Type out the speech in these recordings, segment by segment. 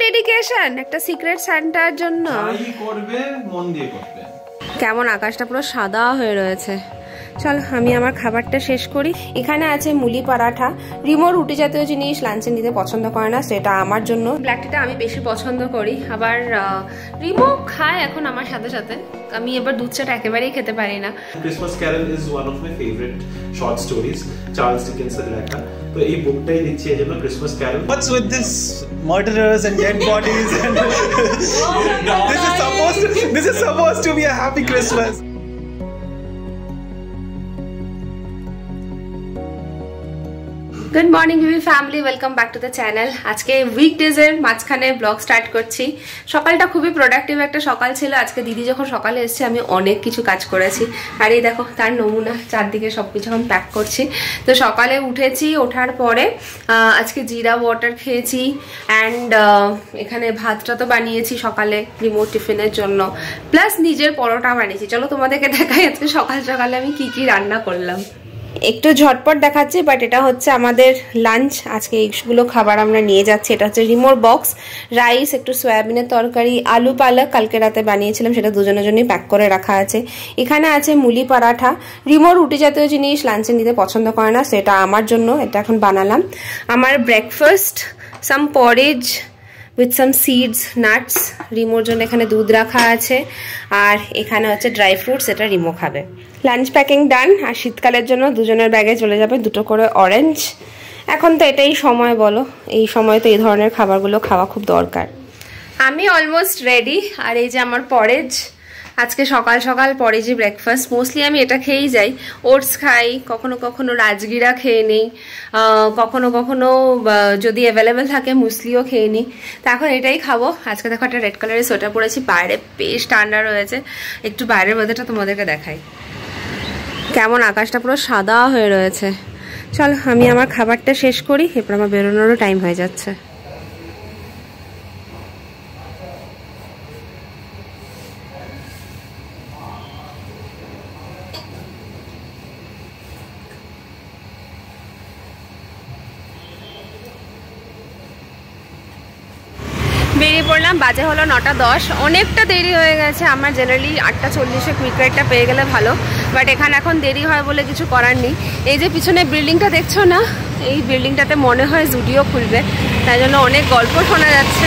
Dedication একটা secret সান্টার জন্য। করবে মন দিয়ে করবে। কেমন আকাশটা পুরো সাদা হয়ে রয়েছে। চল আমি আমার খাবারটা শেষ করি। এখানে আছে মুলি পরাঠা। রিমো রুটি জাতীয় জিনিস লাঞ্চে নিতে পছন্দ করে না, সেটা আমার জন্য। ব্ল্যাক টিটা আমি বেশি পছন্দ করি, আবার রিমো খায় এখন আমার সাথে সাথে। আমি এবার দুধ চাটা একেবারেই খেতে পারি না। Christmas carol is one of my favourite short stories, Charles ডিকেন্সের লেখা। তো এই বুকটাই দিচ্ছি এজন্য, Christmas carol. What's with this murderers and dead bodies and this is supposed to be a happy Christmas. Good morning VV family, welcome back to the channel. আজকে উইকডেজের মাঝখানে ব্লগ স্টার্ট করছি। সকালটা খুবই প্রোডাক্টিভ একটা সকাল ছিল। আজকে দিদি যখন সকালে এসছে আমি অনেক কিছু কাজ করেছি, আর এই দেখো তার নমুনা, চারদিকে সবকিছু এখন প্যাক করছি। তো সকালে উঠেছি, ওঠার পরে আজকে জিরা ওয়াটার খেয়েছি, অ্যান্ড এখানে ভাতটা তো বানিয়েছি সকালে রিমোট টিফিনের জন্য, প্লাস নিজের পরোটা বানিয়েছি। চলো তোমাদেরকে দেখাই আজকে সকাল সকালে আমি কি কি রান্না করলাম। একটু ঝটপট দেখাচ্ছি, বাট এটা হচ্ছে আমাদের লাঞ্চ। আজকে এইগুলো খাবার আমরা নিয়ে যাচ্ছি। এটা হচ্ছে রিমোর বক্স, রাইস, একটু সয়াবিনের তরকারি, আলু পালক কালকে রাতে বানিয়েছিলাম, সেটা দুজনের জন্যই প্যাক করে রাখা আছে। এখানে আছে মুলি পরাঠা। রিমোর রুটি জাতীয় জিনিস লাঞ্চে নিতে পছন্দ করে না, সেটা আমার জন্য এটা এখন বানালাম। আমার breakfast, some porridge with some seeds, nuts. রিমোর জন্য এখানে দুধ রাখা আছে, আর এখানে হচ্ছে ড্রাই ফ্রুটস, এটা রিমো খাবে। লাঞ্চ প্যাকিং ডান, আর শীতকালের জন্য দুজনের ব্যাগে চলে যাবে দুটো করে অরেঞ্জ। এখন তো এটাই সময়, বলো, এই সময় তো এই ধরনের খাবারগুলো খাওয়া খুব দরকার। আমি অলমোস্ট রেডি, আর এই যে আমার পরেজ। আজকে সকাল সকাল পরেজই ব্রেকফাস্ট। মোস্টলি আমি এটা খেয়েই যাই, ওটস খাই, কখনো কখনো রাজগিরা খেয়ে নিই, কখনো কখনো যদি অ্যাভেলেবেল থাকে মুসলিও খেয়ে নিই। তো এখন এটাই খাবো। আজকে দেখো একটা রেড কালারের সোয়েটার পরেছি, বাইরে বেশ ঠান্ডা রয়েছে। একটু বাইরের ওয়েদারটা তোমাদেরকে দেখাই। কেমন আকাশটা পুরো সাদা হয়ে রয়েছে। চল আমি আমার খাবারটা শেষ করি, এরপর আমার বেরোনোরও টাইম হয়ে যাচ্ছে। বেরিয়ে পড়লাম, বাজে হলো 9:10। অনেকটা দেরি হয়ে গেছে। আমার জেনারেলি 8:40-এ কুইক রাইডটা পেয়ে গেলে ভালো, বাট এখানে এখন দেরি হয় বলে কিছু করার নেই। এই যে পিছনে বিল্ডিংটা দেখছো না, এই বিল্ডিংটাতে মনে হয় জুডিও খুলবে, তাই জন্য অনেক গল্প শোনা যাচ্ছে।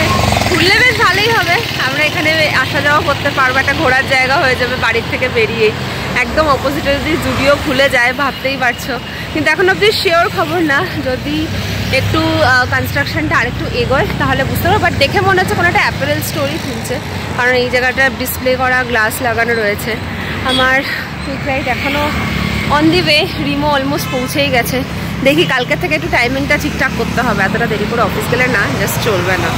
খুললে বেশ ভালোই হবে, আমরা এখানে আসা যাওয়া করতে পারবো, একটা ঘোরার জায়গা হয়ে যাবে বাড়ির থেকে বেরিয়ে। একদম অপোজিটে যদি জুডিও খুলে যায় ভাবতেই পারছো, কিন্তু এখন অব্দি শিওর খবর না। যদি একটু কনস্ট্রাকশনটা আরেকটু এগোয় তাহলে বুঝতে পারবো, বাট দেখে মনে হচ্ছে কোনো একটা অ্যাপারেল স্টোরই খুলছে, কারণ এই জায়গাটা ডিসপ্লে করা গ্লাস লাগানো রয়েছে। আমার কুইক রাইড এখনও on the way, Rimo almost পৌঁছেই গেছে। দেখি কালকে থেকে একটু টাইমিংটা ঠিকঠাক করতে হবে, এতটা দেরি করে অফিস গেলে না, জাস্ট চলবে না।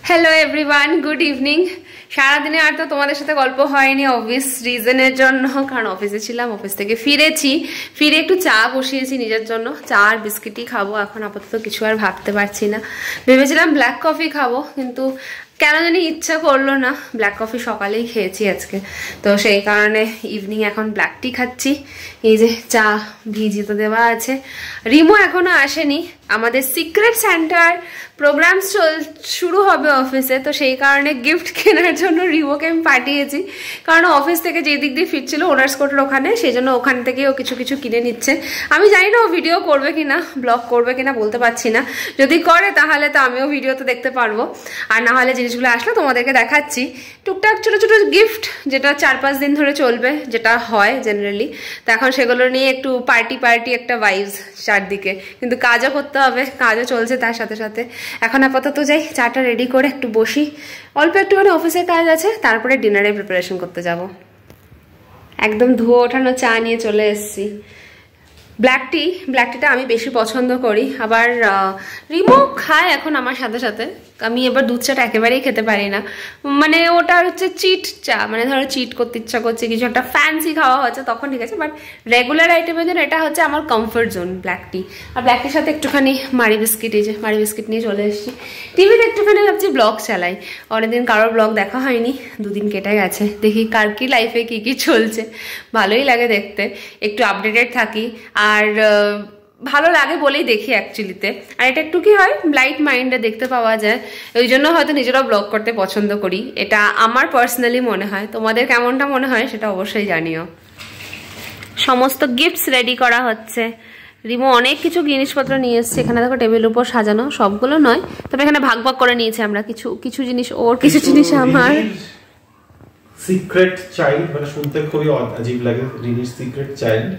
Hello everyone, good evening. সারাদিনে আর তো তোমাদের সাথে গল্প হয়নি অবভিয়াস রিজনের জন্য, কারণ অফিসে ছিলাম। অফিস থেকে ফিরেছি, ফিরে একটু চা বসিয়েছি নিজের জন্য, চা আর বিস্কিটই খাবো। এখন আপাতত কিছু আর ভাবতে পারছি না। ভেবেছিলাম ব্ল্যাক কফি খাবো, কিন্তু কেন জানি ইচ্ছা করলো না। ব্ল্যাক কফি সকালেই খেয়েছি আজকে, তো সেই কারণে ইভিনিং এখন ব্ল্যাক টি খাচ্ছি। এই যে চা ভিজিয়ে দেওয়া আছে। রিমো এখনো আসেনি। আমাদের সিক্রেট সান্টার প্রোগ্রাম শুরু হবে অফিসে, তো সেই কারণে গিফট কেনার জন্য রিমোকে আমি পাঠিয়েছি, কারণ অফিস থেকে যে দিক দিয়ে ফিরছিল ওনার্স কোর্টের ওখানে, সেই জন্য ওখান থেকে ও কিছু কিছু কিনে নিচ্ছে। আমি জানি না ও ভিডিও করবে কিনা, ব্লগ করবে কিনা বলতে পারছি না। যদি করে তাহলে তো আমিও ভিডিওতে দেখতে পারবো, আর না হলে জিনিসগুলো আসলে তোমাদেরকে দেখাচ্ছি। টুকটাক ছোটো ছোটো গিফট, যেটা 4-5 দিন ধরে চলবে, যেটা হয় জেনারেলি। তো এখন সেগুলো নিয়ে একটু পার্টি একটা ভাইবস চারদিকে, কিন্তু কাজও করতে হবে, কাজও চলছে তার সাথে সাথে। এখন আপাতত যাই, চাটা রেডি করে একটু বসি, অল্প একটুখানি অফিসের কাজ আছে, তারপরে ডিনারের প্রিপারেশন করতে যাব। একদম ধুয়ো ওঠানো চা নিয়ে চলে এসেছি। ব্ল্যাক টিটা আমি বেশি পছন্দ করি, আবার রিমো খায় এখন আমার সাথে সাথে। আমি এবার দুধ চাটা একেবারেই খেতে পারি না, মানে ওটা হচ্ছে চিট চা, মানে ধরো চিট করতে ইচ্ছা করছে, কিছু একটা ফ্যান্সি খাওয়া হচ্ছে তখন ঠিক আছে, বাট রেগুলার আইটেমের জন্য এটা হচ্ছে আমার কমফর্ট জোন ব্ল্যাক টি। আর ব্ল্যাক টির সাথে একটুখানি মারি বিস্কিট, এই যে মারি বিস্কিট নিয়ে চলে এসেছি। টিভিতে একটুখানি ভাবছি ব্লগ চালাই, অনেকদিন কারোর ব্লগ দেখা হয়নি, 2 দিন কেটে গেছে। দেখি কার কি লাইফে কি কি চলছে, ভালোই লাগে দেখতে, একটু আপডেটেড থাকি। আর ভালো লাগে বলেই দেখি অ্যাকচুয়ালিতে। আর এটা একটু কি হয়, লাইট মাইন্ডে দেখতে পাওয়া যায়, ওই জন্য হয়তো নিজেরাও ব্লগ করতে পছন্দ করি। এটা আমার পার্সোনালি মনে হয়, তোমাদের কেমনটা মনে হয় সেটা অবশ্যই জানিও। সমস্ত গিফটস রেডি করা হচ্ছে। রিমো অনেক কিছু জিনিসপত্র নিয়ে এসছে, এখানে দেখো টেবিলের উপর সাজানো, সবগুলো নয়, তবে এখানে ভাগ ভাগ করে নিয়েছি আমরা, কিছু কিছু জিনিস ওর, কিছু জিনিস আমার। সিক্রেট চাইল্ড, মানে শুনতে খুবই আজীব লাগে, রিনির সিক্রেট চাইল্ড,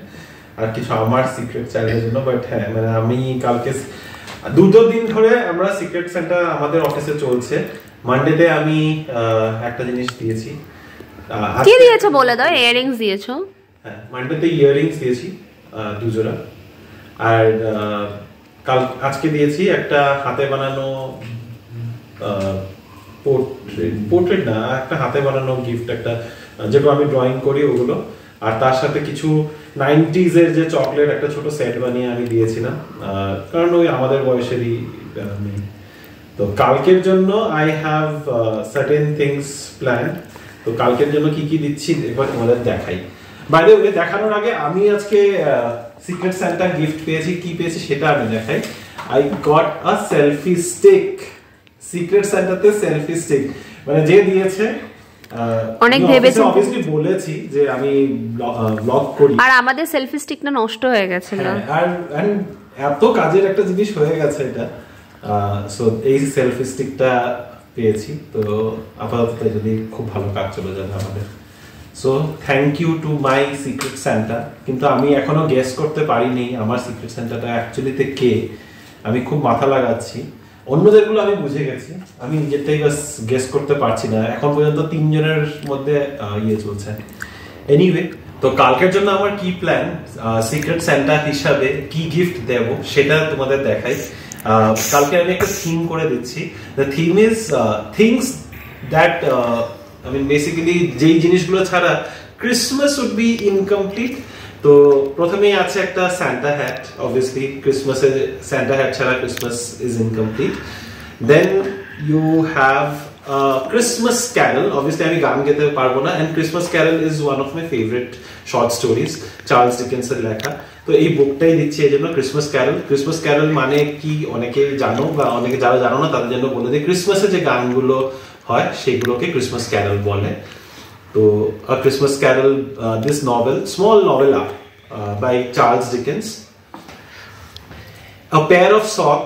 আর কিছু আমার সিক্রেট চাইল্ডের জন্য। বাট হ্যাঁ, মানে আমি কালকে দুটো দিন ধরে আমরা সিক্রেট সেন্টার আমাদের অফিসে চলছে। মানডেতে আমি একটা জিনিস দিয়েছি। কি দিয়েছো বলে দাও? ইয়াররিংস দিয়েছো? হ্যাঁ, মানডেতে ইয়াররিংস দিয়েছি 2 জোড়া। আর আজকে দিয়েছি একটা হাতে বানানো পোর্ট্রেট না, একটা হাতে বানানো গিফট, একটা যেগুলো আমি ড্রয়িং করি ওগুলো। আর তার সাথে কিছু 90s এর যে চকলেট একটা ছোট সেট বানিয়ে আমি দিয়েছিলাম, কারণ ওই আমাদের বয়সেরই মেয়ে। তো কালকের জন্য I have certain things plan. তো কালকের জন্য কি কি দিচ্ছি এবার তোমাদের দেখাই। বাই দ্য ওয়ে, দেখানোর আগে আমি আজকে সিক্রেট সান্টা গিফট পেয়েছি, কি পেয়েছি সেটা আমি দেখাই। I got a selfie stick. Secret সান্টাতে সেলফি স্টিক, মানে যে দিয়েছে অনেক ভেবেছি, অবভিয়াসলি বলেছি যে আমি ব্লগ করি, আর আমাদের সেলফি স্টিকটা নষ্ট হয়ে গেছে না, আর এত কাজের একটা জিনিস হয়ে গেছে এটা। সো এই সেলফি স্টিকটা পেয়েছি, তো আপাতত যদি খুব ভালো কাজ চলে যাবে আমাদের। So thank you to my secret Santa. কিন্তু আমি এখনো গেস করতে পারিনি আমার সিক্রেট সান্টাটা অ্যাকচুয়ালিতে কে। আমি খুব মাথা লাগাচ্ছি, অন্যদেরগুলো আমি বুঝে গেছি, আমি নিজেরটাই বাস গেস করতে পারছি না। এখন পর্যন্ত 3 জনের মধ্যে ইয়ে চলছে। এনিওয়ে, তো কালকের জন্য আমার কি প্ল্যান, সিক্রেট সান্টা হিসাবে কি গিফট দেব সেটা তোমাদের দেখাই। কালকে আমি একটা থিম করে দিচ্ছি। The theme is things that I mean basically যেই জিনিসগুলো ছাড়া ক্রিসমাস উড বি ইনকমপ্লিট। তো প্রথমেই আছে একটা সান্টা হ্যাট, অবভিয়াসলি ক্রিসমাসে সান্টা হ্যাট ছাড়া Christmas is incomplete. Then you have Christmas carol, obviously আমি গান গেতে পারবো না, and Christmas carol is one of my favourite short stories, Charles ডিকেন্সের লেখা। তো এই বুকটাই দিচ্ছি এই জন্য, ক্রিসমাস ক্যারল। ক্রিসমাস ক্যারল মানে কি অনেকে জানো, বা অনেকে যারা জানো না তাদের জন্য বলে দিই, ক্রিসমাসে যে গানগুলো হয় সেগুলোকে ক্রিসমাস ক্যারল বলে। তো A Christmas Carol, this novel, small novella by Charles Dickens. A pair of sock,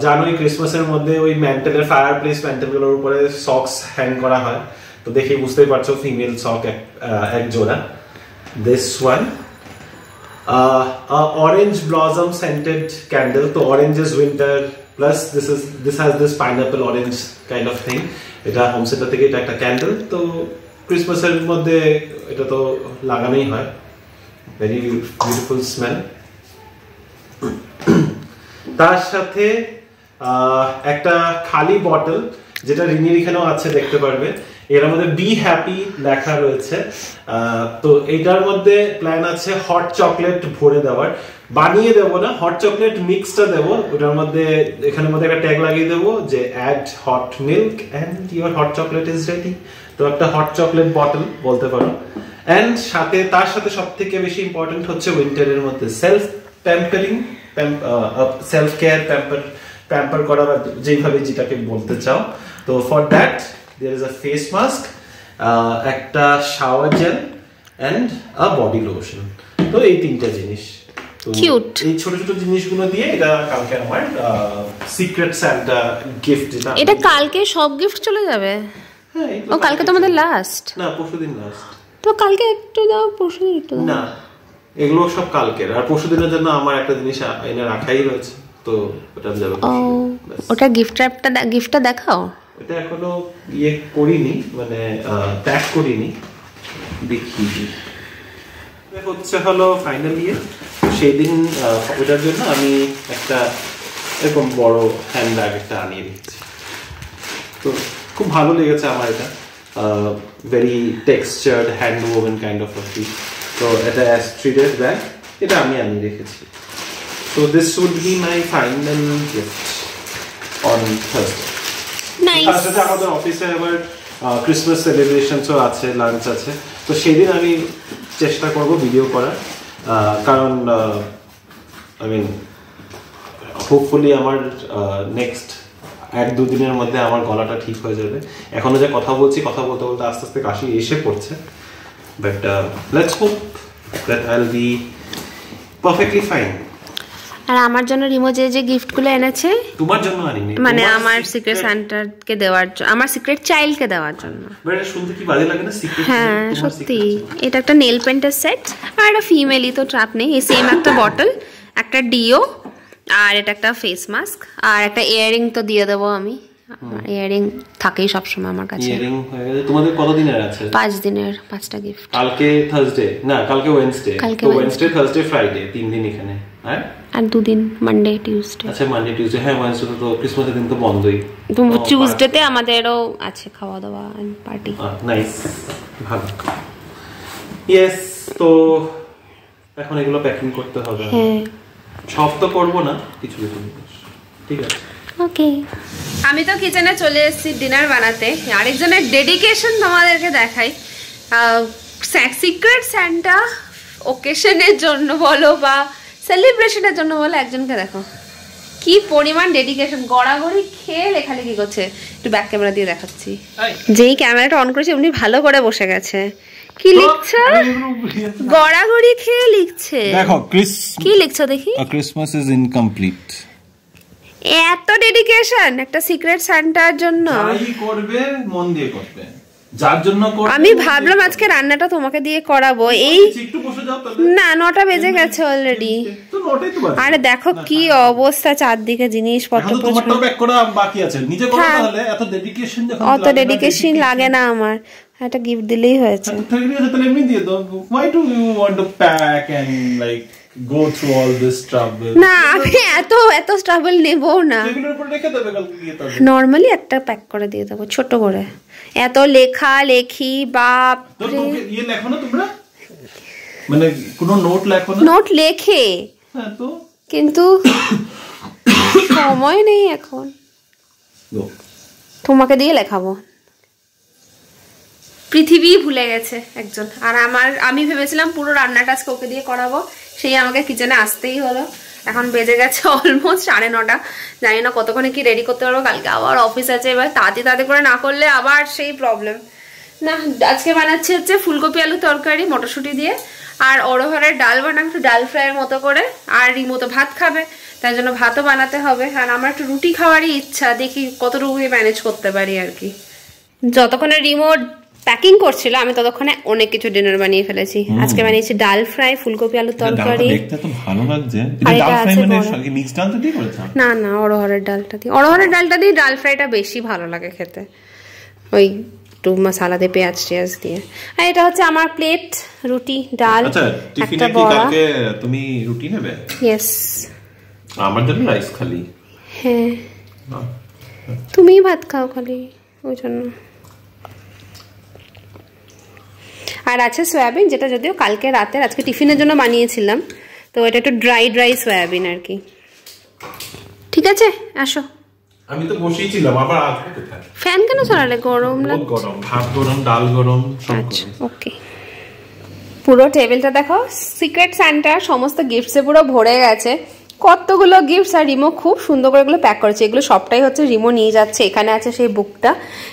জানোই ক্রিসমাসের মধ্যে ওই ম্যান্টেলের, ফায়ার প্লেস ম্যান্টেলগুলোর উপরে সক্স হ্যাং করা হয়, তো দেখে বুঝতেই পারছো ফিমেল সক এক জোড়া। This one, a orange blossom scented candle. তো orange is winter, plus this has this pineapple orange kind of thing. এটা হোম সেন্টার থেকে এটা একটা ক্যান্ডেল, তো ক্রিসমাসের মধ্যে এটা তো লাগানোই হয়। Very beautiful smell. তার সাথে একটা খালি বটল, যেটা রিনির এখানেও আছে দেখতে পারবে, এর মধ্যে বি হ্যাপি লেখা রয়েছে। তো এটার মধ্যে প্ল্যান আছে হট চকলেট ভরে দেওয়ার, বানিয়ে দেবো না, হট চকলেট মিক্সটা দেবো ওটার মধ্যে। এখানের মধ্যে একটা ট্যাগ লাগিয়ে দেবো যে add hot milk and your hot chocolate is ready. তো একটা হট চকলেট বটল বলতে পারো। এন্ড সাথে তার সাথে সব থেকে বেশি ইম্পর্টেন্ট হচ্ছে উইন্টারের মধ্যে self pampering, self care, pamper করা, বা যেইভাবে যেটাকে বলতে চাও। তো for that there is a face mask, একটা shower gel and a body lotion. তো এই তিনটা জিনিস, কিউট। এই ছোট ছোট জিনিসগুলো দিয়ে এটা কালকে আমার সিক্রেট সান্টা গিফট। এটা কালকে সব গিফট চলে যাবে? হ্যাঁ, ও কালকে তো আমাদের লাস্ট। না, পরশুদিন লাস্ট। তো কালকে একটু দাও, পরশুদিন একটু দাও। না, এগুলো সব কালকের, আর পরশুদিনের জন্য আমার একটা জিনিস এনে রাখাই রয়েছে, তো ওটা যাবে। ওটা গিফটটা দেখাও। এটা এখনো ইয়ে করিনি, মানে প্যাক করিনি, দেখি হচ্ছে হলো ফাইনাল ইয়ে। সেদিন ওটার জন্য আমি একটা এরকম বড় হ্যান্ড ব্যাগ একটা আনিয়ে দিচ্ছি। তো খুব ভালো লেগেছে আমার এটা, very textured hand woven kind of a piece. তো এটা অ্যাস্ট্রিডের ব্যাগ, এটা আমি আনিয়ে রেখেছি। তো this would be my final gift on Thursday. তার সাথে আমাদের অফিসে আবার ক্রিসমাস সেলিব্রেশনসও আছে, লাঞ্চ আছে। তো সেদিন আমি চেষ্টা করব ভিডিও করার, কারণ আই মিন হোপফুলি আমার নেক্সট 1-2 দিনের মধ্যে আমার গলাটা ঠিক হয়ে যাবে। এখনো যে কথা বলতে বলতে আস্তে আস্তে কাশি এসে পড়ছে, but let's hope that I will be perfectly fine. আর আমার জন্য রিমো যে গিফটগুলো এনেছে, তোমার জন্য আনিনি, মানে আমার সিক্রেট সেন্টারকে দেওয়ার জন্য, আমার সিক্রেট চাইল্ডকে দেওয়ার জন্য। এটা শুনতে কি বাজে লাগে না? সিক্রেট, হ্যাঁ সত্যি। এটা একটা নেল পেন্টের সেট, আর একটা ফিমেলই তো ট্রাপ নেই, এই সেম একটা বটল, একটা ডিও, আর এটা একটা ফেস মাস্ক, আর একটা ইয়ারিং তো দিয়ে দেবো আমি। ইয়ারিং থাকেই সবসময় আমার কাছে। ইয়ারিং হয়ে গেছে। তোমাদের কত দিনের আছে? 5 দিনের 5টা গিফট। কালকে থার্সডে, না কালকে ওয়েডনেসডে, তো ওয়েডনেসডে থার্সডে ফ্রাইডে 3 দিন এখানে। হ্যাঁ, আর 2 দিন মানডে টিউসডে। আচ্ছা মানডে টিউসডে, হ্যাঁ ওয়েডনেসডে তো ক্রিসমাসের দিন তো বন্ধই। টিউসডেতে আমাদেরও আছে খাওয়া দাওয়া এন্ড পার্টি। নাইস, ভালো। ইয়েস, তো এখন এগুলো প্যাকিং করতে হবে। হ্যাঁ, সব তো করব না, কিছু কিছু। ঠিক আছে, ওকে। আমি তো কিচেনে চলে এসেছি ডিনার বানাতে। আরেকজনের ডেডিকেশন তোমাদেরকে দেখাই। সিক্রেট স্যান্টা ওকেশনের জন্য বলো বা সেলিব্রেশনের জন্য বলো, একজনকে দেখো কি পরিমাণ ডেডিকেশন। গড়াগড়ি খেয়ে লেখালেখি করছে। একটু ব্যাক ক্যামেরা দিয়ে দেখাচ্ছি। যেই ক্যামেরাটা অন করেছে উনি ভালো করে বসে গেছে। কি লিখছো? গড়াগড়ি খেয়ে লিখছে। দেখো কি লিখছো দেখি। Christmas is incomplete. এত ডেডিকেশন একটা সিক্রেট সান্টার জন্য। যাই করবে মন দিয়ে করবে, যার জন্য করবে। আমি ভাবলাম আজকে রান্নাটা তোমাকে দিয়ে করাবো। এই একটু বসে যাও তাহলে। না, 9টা বেজে গেছে অলরেডি। তো 9টাই তো বাজে। আরে দেখো কি অবস্থা, চারদিকে জিনিসপত্র। এখন তোমারটাও প্যাক করা বাকি আছে, নিজে করো তাহলে। এত ডেডিকেশন যখন অত ডেডিকেশন লাগে না আমার, একটা গিফট দিলেই হয়েছে। তাহলে এমনি দিয়ে দাও। Why do you want to pack and like go through all this trouble? না, আমি এত ট্রাবল নেবো না। এগুলোর উপর রেখে দেবে কালকে গিয়ে তাহলে। নরমালি একটা প্যাক করে দিয়ে দেবো ছোট করে। এত লেখা লেখি বাপ রে। ইয়ে লেখো না তোমরা, মানে কোনো নোট লেখো না? নোট লেখে, হ্যাঁ তো, কিন্তু সময় নেই এখন। তোমাকে দিয়ে লেখাবো। পৃথিবী ভুলে গেছে একজন। আর আমি ভেবেছিলাম পুরো রান্নাটা আজকে ওকে দিয়ে করাবো, সেই আমাকে কিচেনে আসতেই হলো। এখন বেজে গেছে অলমোস্ট 9:30। জানি না কতক্ষণে কি রেডি করতে পারবো, কালকে আবার অফিস আছে। এবার তাড়াতাড়ি করে না করলে আবার সেই প্রবলেম। না, আজকে বানাচ্ছি হচ্ছে ফুলকপি আলু তরকারি মটরশুঁটি দিয়ে, আর অরহরের ডাল বানাবো, একটু ডাল ফ্রাইয়ের মতো করে। আর রিমো তো ভাত খাবে, তাই জন্য ভাতও বানাতে হবে। আর আমার একটু রুটি খাওয়ারই ইচ্ছা, দেখি কতটুকু ম্যানেজ করতে পারি আর কি। যতক্ষণে রিমো প্যাকিং করছিল আমি ততক্ষণে অনেক কিছু ডিনার বানিয়ে ফেলেছি। আজকে বানিয়েছি ডাল ফ্রাই, ফুলকপি আলু তরকারি। দেখতে তো ভালো লাগছে। এটা ডাল ফ্রাই মানে কি মিক্স ডালটা দিয়ে করেছো? না না, অরহরের ডালটা দিয়ে ডাল ফ্রাইটা বেশি ভালো লাগে খেতে, ওই একটু মশলা দিয়ে পেঁয়াজ দিয়ে। আর এটা হচ্ছে আমার প্লেট, রুটি ডাল। আচ্ছা, টিফিনে কি কালকে তুমি রুটি নেবে? ইয়েস। আমার জন্য রাইস খালি। হ্যাঁ, তুমিই ভাত খাও খালি, ওই জন্য। আর আছে সয়াবিন, যেটা যদিও কালকে রাতে আজকে টিফিনের জন্য বানিয়েছিলাম, তো এটা একটু ড্রাই সয়াবিন আর কি। ঠিক আছে, আসো। আমি তো বসেই ছিলাম, আবার আসবে কোথায়? ফ্যান কেন চালালে? গরম লাগছে। গরম, ভাত গরম, ডাল গরম, সব আচ্ছা, ওকে। পুরো টেবিলটা দেখো, সিক্রেট সান্টার সমস্ত গিফটসে পুরো ভরে গেছে। কতগুলো গিফটস, আর রিমো খুব সুন্দর করে এগুলো প্যাক করেছে। এগুলো সবটাই হচ্ছে রিমো নিয়ে যাচ্ছে। এখানে আছে সেই বুকটা,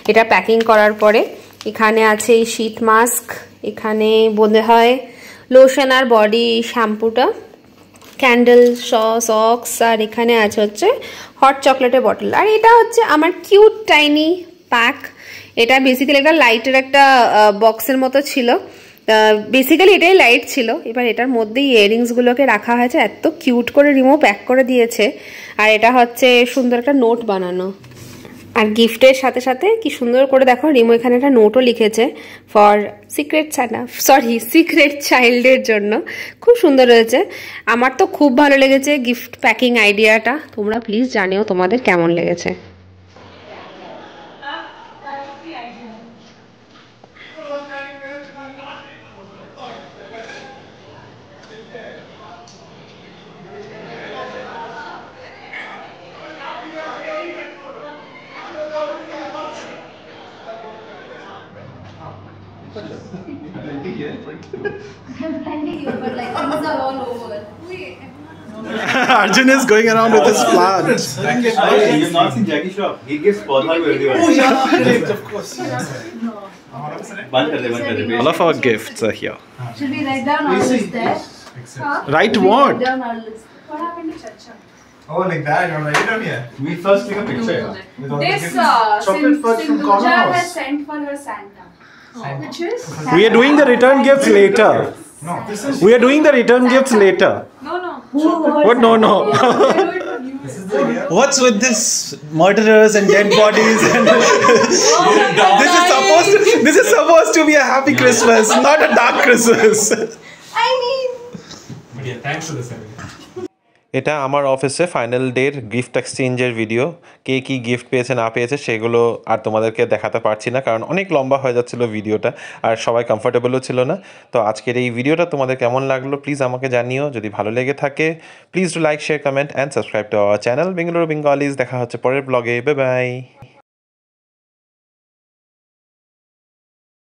এটা প্যাকিং করার পরে। এখানে আছে এই শীত মাস্ক, এখানে বোধ হয় লোশন আর বডি শ্যাম্পুটা, ক্যান্ডেল, সক্স, আর এখানে আছে হচ্ছে হট চকলেটের বটল। আর এটা হচ্ছে আমার কিউট টাইনি প্যাক। এটা বেসিক্যালি একটা লাইটের একটা বক্সের মতো ছিল। বেসিক্যালি এটাই লাইট ছিল। এবার এটার মধ্যেই ইয়াররিংসগুলোকে রাখা হয়েছে। এত কিউট করে রিমো প্যাক করে দিয়েছে। আর এটা হচ্ছে সুন্দর একটা নোট বানানো। আর গিফটের সাথে সাথে কি সুন্দর করে দেখো, রিমো এখানে একটা নোটও লিখেছে ফর সিক্রেট চাইল্ডের জন্য। খুব সুন্দর হয়েছে। আমার তো খুব ভালো লেগেছে গিফট প্যাকিং আইডিয়াটা। তোমরা প্লিজ জানিও তোমাদের কেমন লেগেছে। I'm thanking you, but like things are all over. Wait, Arjun is going around with his plant. You've not seen Jackie Shroff. He gives पौधा to everyone. Oh yeah, of course. बंद कर दे. All of our gifts are here. Should we write down our list there? Write what? Write down our list. What happened to Chacha? Oh, like that? You're writing down here? We first take a picture. With all the This gifts? Chocolate fudge from Corner Sindhuja House. has sent for her Santa. Which is? We are doing the return gifts later. No, this is. We are doing the return gifts later. No. What? No, no. We do it for you. This is the year. What's with this murderers and dead bodies? And this is supposed to be a happy Christmas, not a dark Christmas. I mean. But yeah, thanks for this. এটা আমার অফিসে final ডের gift এক্সচেঞ্জের video. কে কী gift পেয়েছে না পেয়েছে সেগুলো আর তোমাদেরকে দেখাতে পারছি না, কারণ অনেক লম্বা হয়ে যাচ্ছিলো ভিডিওটা আর সবাই কমফোর্টেবলও ছিল না। তো আজকের এই ভিডিওটা তোমাদের কেমন লাগলো প্লিজ আমাকে জানিও। যদি ভালো লেগে থাকে please do like, share, comment and subscribe to our channel Bengaluru Bengalis. দেখা হচ্ছে পরের ব্লগে। Bye bye.